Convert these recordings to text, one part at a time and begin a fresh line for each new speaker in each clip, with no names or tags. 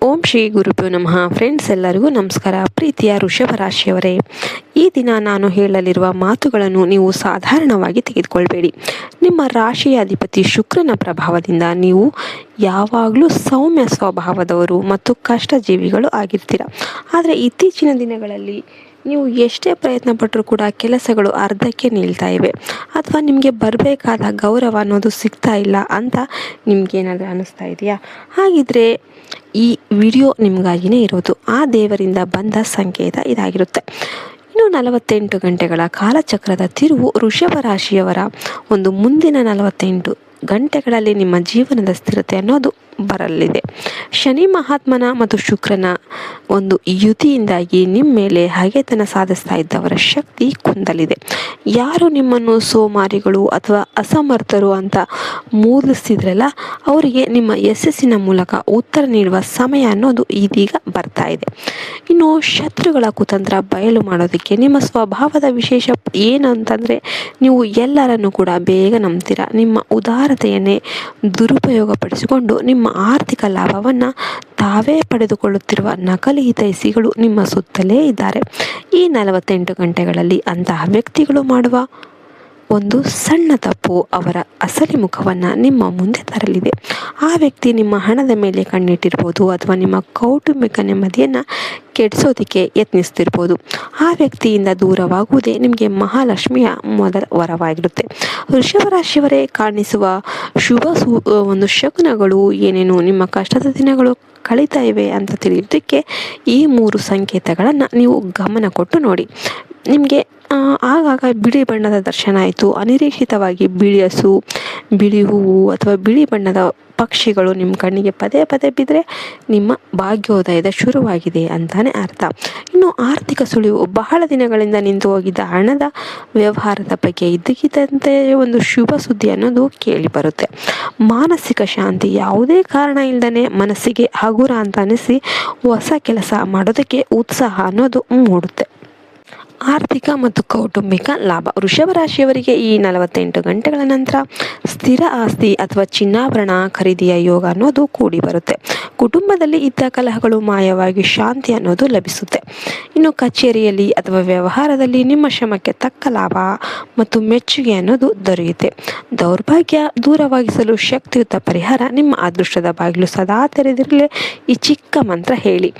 ಓಂ ಶ್ರೀ ಗುರುಭ್ಯೋ ನಮಃ. ಫ್ರೆಂಡ್ಸ್, ಎಲ್ಲರಿಗೂ ನಮಸ್ಕಾರ. ಪ್ರೀತಿಯ ವೃಷಭ ರಾಶಿಯವರೇ, ಈ ದಿನ ನಾನು ಹೇಳಲಿರುವ ಮಾತುಗಳನ್ನು ನೀವು ಸಾಧಾರಣವಾಗಿ ತೆಗೆದುಕೊಳ್ಬೇಡಿ. ನಿಮ್ಮ ರಾಶಿಯ ಅಧಿಪತಿ ಶುಕ್ರನ ಪ್ರಭಾವದಿಂದ ನೀವು ಯಾವಾಗಲೂ ಸೌಮ್ಯ ಸ್ವಭಾವದವರು ಮತ್ತು ಕಷ್ಟಜೀವಿಗಳು ಆಗಿರ್ತೀರ. ಆದರೆ ಇತ್ತೀಚಿನ ದಿನಗಳಲ್ಲಿ ನೀವು ಎಷ್ಟೇ ಪ್ರಯತ್ನ ಪಟ್ಟರೂ ಕೂಡ ಕೆಲಸಗಳು ಅರ್ಧಕ್ಕೆ ನಿಲ್ತಾ ಇವೆ, ಅಥವಾ ನಿಮಗೆ ಬರಬೇಕಾದ ಗೌರವ ಅನ್ನೋದು ಸಿಗ್ತಾ ಇಲ್ಲ ಅಂತ ನಿಮಗೇನಾದರೂ ಅನ್ನಿಸ್ತಾ ಇದೆಯಾ? ಹಾಗಿದ್ರೆ ಈ ವಿಡಿಯೋ ನಿಮಗಾಗಿಯೇ ಇರೋದು. ಆ ದೇವರಿಂದ ಬಂದ ಸಂಕೇತ ಇದಾಗಿರುತ್ತೆ. ಇನ್ನು 48 ಗಂಟೆಗಳ ಕಾಲಚಕ್ರದ ತಿರುವು ವೃಷಭ ರಾಶಿಯವರ ಒಂದು ಮುಂದಿನ 48 ಗಂಟೆಗಳಲ್ಲಿ ನಿಮ್ಮ ಜೀವನದ ಸ್ಥಿರತೆ ಅನ್ನೋದು ಬರಲಿದೆ. ಶನಿ ಮಹಾತ್ಮನ ಮತ್ತು ಶುಕ್ರನ ಒಂದು ಯುತಿಯಿಂದಾಗಿ ನಿಮ್ಮ ಮೇಲೆ ಹಗೆತನ ಸಾಧಿಸ್ತಾ ಇದ್ದವರ ಶಕ್ತಿ ಕುಂದಲಿದೆ. ಯಾರು ನಿಮ್ಮನ್ನು ಸೋಮಾರಿಗಳು ಅಥವಾ ಅಸಮರ್ಥರು ಅಂತ ಮೂಲಿಸ್ತಿದ್ರಲ್ಲ, ಅವರಿಗೆ ನಿಮ್ಮ ಯಶಸ್ಸಿನ ಮೂಲಕ ಉತ್ತರ ನೀಡುವ ಸಮಯ ಅನ್ನೋದು ಇದೀಗ ಬರ್ತಾ ಇದೆ. ಇನ್ನು ಶತ್ರುಗಳ ಕುತಂತ್ರ ಬಯಲು ಮಾಡೋದಕ್ಕೆ ನಿಮ್ಮ ಸ್ವಭಾವದ ವಿಶೇಷ ಏನು ಅಂತಂದರೆ, ನೀವು ಎಲ್ಲರನ್ನು ಕೂಡ ಬೇಗ ನಂಬ್ತೀರಾ. ನಿಮ್ಮ ಉದಾರತೆಯನ್ನೇ ದುರುಪಯೋಗಪಡಿಸಿಕೊಂಡು ನಿಮ್ಮ ಆರ್ಥಿಕ ಲಾಭವನ್ನು ತಾವೇ ಪಡೆದುಕೊಳ್ಳುತ್ತಿರುವ ನಕಲಿ ಹಿತೈಷಿಗಳು ನಿಮ್ಮ ಸುತ್ತಲೇ ಇದ್ದಾರೆ. ಈ 48 ಗಂಟೆಗಳಲ್ಲಿ ಅಂತಹ ವ್ಯಕ್ತಿಗಳು ಮಾಡುವ ಒಂದು ಸಣ್ಣ ತಪ್ಪು ಅವರ ಅಸಲಿ ಮುಖವನ್ನು ನಿಮ್ಮ ಮುಂದೆ ತರಲಿದೆ. ಆ ವ್ಯಕ್ತಿ ನಿಮ್ಮ ಹಣದ ಮೇಲೆ ಕಣ್ಣಿಟ್ಟಿರ್ಬೋದು, ಅಥವಾ ನಿಮ್ಮ ಕೌಟುಂಬಿಕ ನೆಮ್ಮದಿಯನ್ನು ಕೆಡಿಸೋದಕ್ಕೆ ಯತ್ನಿಸ್ತಿರ್ಬೋದು. ಆ ವ್ಯಕ್ತಿಯಿಂದ ದೂರವಾಗುವುದೇ ನಿಮಗೆ ಮಹಾಲಕ್ಷ್ಮಿಯ ಮೊದಲ ವರವಾಗಿರುತ್ತೆ. ವೃಷಭ ರಾಶಿಯವರೇ, ಕಾಣಿಸುವ ಒಂದು ಶಕುನಗಳು ಏನೇನು ನಿಮ್ಮ ಕಷ್ಟದ ದಿನಗಳು ಕಳೀತಾ ಇವೆ ಅಂತ ತಿಳಿಯೋದಕ್ಕೆ ಈ 3 ಸಂಕೇತಗಳನ್ನು ನೀವು ಗಮನ ಕೊಟ್ಟು ನೋಡಿ. ನಿಮಗೆ ಆಗಾಗ ಬಿಳಿ ಬಣ್ಣದ ದರ್ಶನ ಆಯಿತು, ಅನಿರೀಕ್ಷಿತವಾಗಿ ಬಿಳಿ ಹಸು, ಬಿಳಿ ಹೂವು ಅಥವಾ ಬಿಳಿ ಬಣ್ಣದ ಪಕ್ಷಿಗಳು ನಿಮ್ಮ ಕಣ್ಣಿಗೆ ಪದೇ ಪದೇ ಬಿದ್ದರೆ ನಿಮ್ಮ ಭಾಗ್ಯೋದಯದ ಶುರುವಾಗಿದೆ ಅಂತಾನೆ ಅರ್ಥ. ಇನ್ನು ಆರ್ಥಿಕ ಸುಳಿವು, ಬಹಳ ದಿನಗಳಿಂದ ನಿಂತು ಹೋಗಿದ್ದ ಹಣದ ವ್ಯವಹಾರದ ಬಗ್ಗೆ ಇದ್ದಕ್ಕಿದ್ದಂತೆ ಒಂದು ಶುಭ ಸುದ್ದಿ ಅನ್ನೋದು ಕೇಳಿ ಬರುತ್ತೆ. ಮಾನಸಿಕ ಶಾಂತಿ, ಯಾವುದೇ ಕಾರಣ ಇಲ್ಲದೇ ಮನಸ್ಸಿಗೆ ಹಗುರ ಅಂತ ಅನಿಸಿ ಹೊಸ ಕೆಲಸ ಮಾಡೋದಕ್ಕೆ ಉತ್ಸಾಹ ಅನ್ನೋದು ಮೂಡುತ್ತೆ. ಆರ್ಥಿಕ ಮತ್ತು ಕೌಟುಂಬಿಕ ಲಾಭ, ವೃಷಭ ರಾಶಿಯವರಿಗೆ ಈ 48 ಗಂಟೆಗಳ ನಂತರ ಸ್ಥಿರ ಆಸ್ತಿ ಅಥವಾ ಚಿನ್ನಾಭರಣ ಖರೀದಿಯ ಯೋಗ ಅನ್ನೋದು ಕೂಡಿ ಬರುತ್ತೆ. ಕುಟುಂಬದಲ್ಲಿ ಇದ್ದ ಕಲಹಗಳು ಮಾಯವಾಗಿ ಶಾಂತಿ ಅನ್ನೋದು ಲಭಿಸುತ್ತೆ. ಇನ್ನು ಕಚೇರಿಯಲ್ಲಿ ಅಥವಾ ವ್ಯವಹಾರದಲ್ಲಿ ನಿಮ್ಮ ಶ್ರಮಕ್ಕೆ ತಕ್ಕ ಲಾಭ ಮತ್ತು ಮೆಚ್ಚುಗೆ ಅನ್ನೋದು ದೊರೆಯುತ್ತೆ. ದೌರ್ಭಾಗ್ಯ ದೂರವಾಗಿಸಲು ಶಕ್ತಿಯುತ ಪರಿಹಾರ, ನಿಮ್ಮ ಅದೃಷ್ಟದ ಬಾಗಿಲು ಸದಾ ತೆರೆದಿರಲಿ. ಈ ಚಿಕ್ಕ ಮಂತ್ರ ಹೇಳಿ,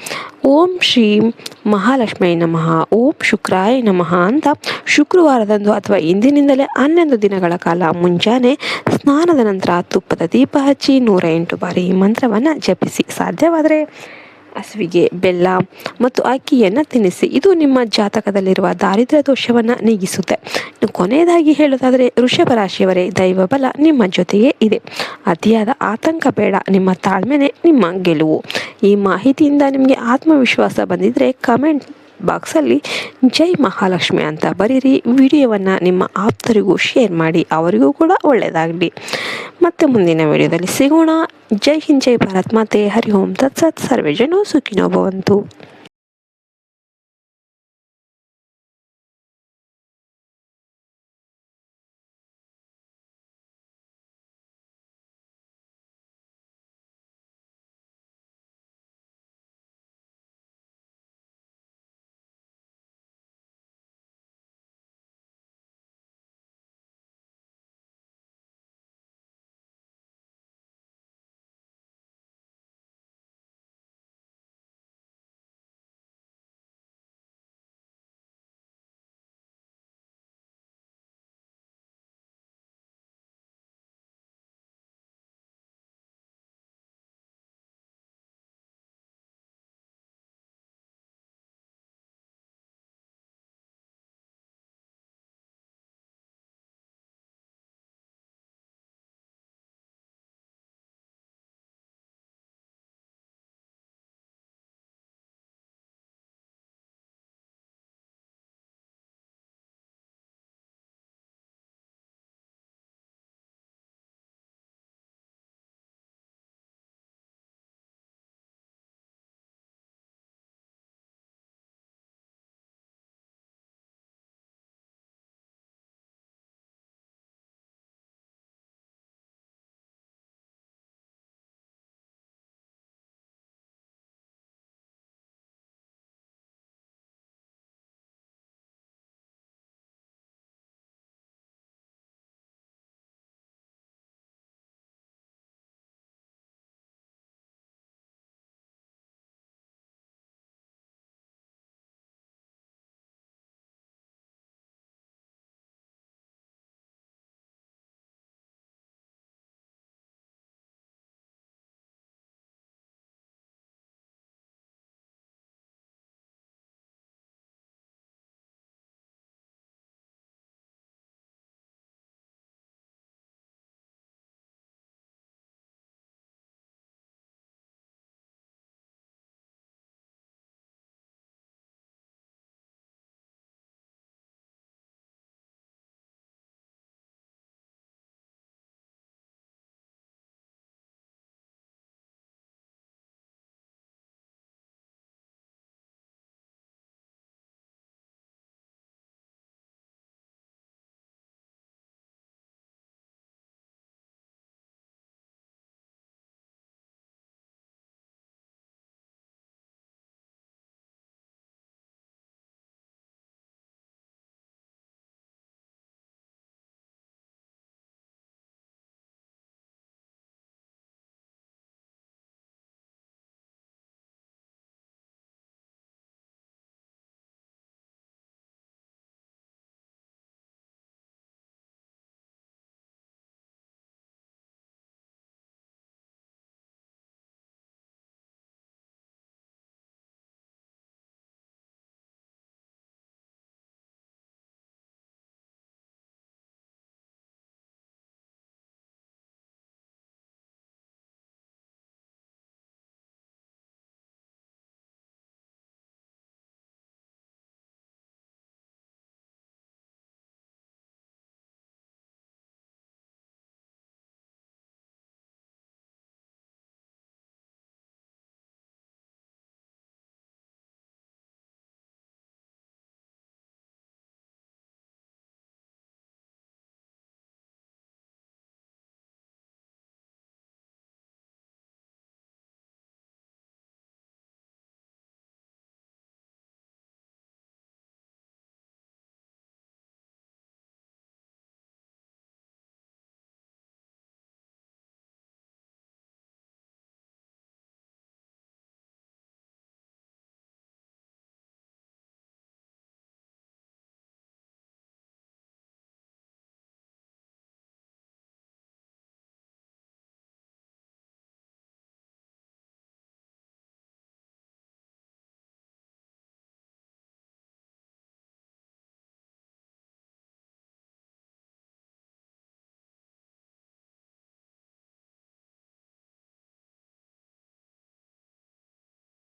ಓಂ ಶ್ರೀಂ ಮಹಾಲಕ್ಷ್ಮೀ ನಮಃ, ಓಂ ಶುಕ್ರಾಯ ನಮಃ ಅಂತ ಶುಕ್ರವಾರದಂದು ಅಥವಾ ಇಂದಿನಿಂದಲೇ 11 ದಿನಗಳ ಕಾಲ ಮುಂಜಾನೆ ಸ್ನಾನದ ನಂತರ ತುಪ್ಪದ ದೀಪ ಹಚ್ಚಿ 108 ಬಾರಿ ಈ ಮಂತ್ರವನ್ನು ಜಪಿಸಿ. ಸಾಧ್ಯವಾದರೆ ಹಸುವಿಗೆ ಬೆಲ್ಲ ಮತ್ತು ಅಕ್ಕಿಯನ್ನು ತಿನ್ನಿಸಿ. ಇದು ನಿಮ್ಮ ಜಾತಕದಲ್ಲಿರುವ ದಾರಿದ್ರ್ಯ ದೋಷವನ್ನು ನೀಗಿಸುತ್ತೆ. ಕೊನೆಯದಾಗಿ ಹೇಳೋದಾದರೆ, ವೃಷಭ ರಾಶಿಯವರೇ, ದೈವ ಬಲ ನಿಮ್ಮ ಜೊತೆಯೇ ಇದೆ. ಅತಿಯಾದ ಆತಂಕ ಬೇಡ, ನಿಮ್ಮ ತಾಳ್ಮೆನೆ ನಿಮ್ಮ ಗೆಲುವು. ಈ ಮಾಹಿತಿಯಿಂದ ನಿಮಗೆ ಆತ್ಮವಿಶ್ವಾಸ ಬಂದಿದ್ದರೆ ಕಮೆಂಟ್ ಬಾಕ್ಸಲ್ಲಿ ಜೈ ಮಹಾಲಕ್ಷ್ಮಿ ಅಂತ ಬರೀರಿ. ವಿಡಿಯೋವನ್ನು ನಿಮ್ಮ ಆಪ್ತರಿಗೂ ಶೇರ್ ಮಾಡಿ, ಅವರಿಗೂ ಕೂಡ ಒಳ್ಳೆಯದಾಗಲಿ. ಮತ್ತೆ ಮುಂದಿನ ವಿಡಿಯೋದಲ್ಲಿ ಸಿಗೋಣ. ಜೈ ಹಿಂದ್, ಜೈ ಭಾರತ್ ಮಾತೆ. ಹರಿ ಓಂ ತತ್ಸತ್. ಸರ್ವೇ ಜನೋ ಸುಖಿನೋ ಭವಂತು.